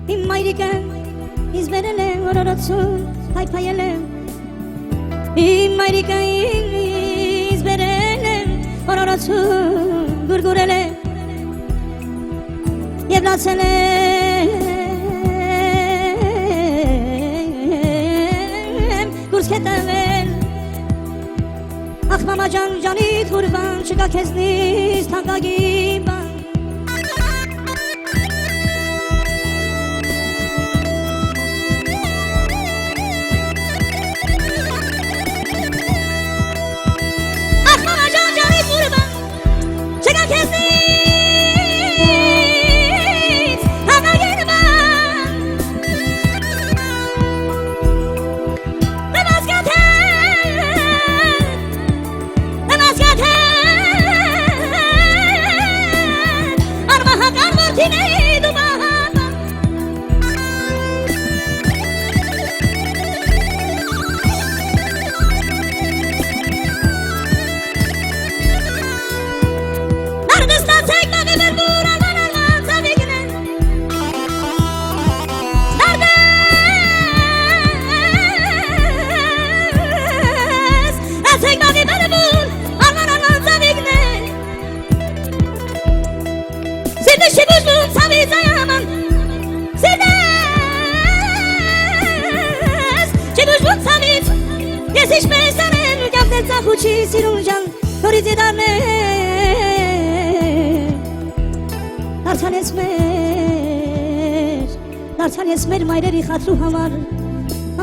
Իմ մայրիկը ինձ բերել է օրորոցում հայփայել է Իմ մայրիկը ինձ բերել է օրորոցում գուրգուրել է Եվ լացել է գուրս կետավել Ախ մամա ջան ջանիդ հուրվան չկա քեզնից թանկագին բան Խուչի սիրուն ժան հորից եդարն է Դարձանես մեր մայրերի խատրու համար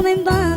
Ամեն բան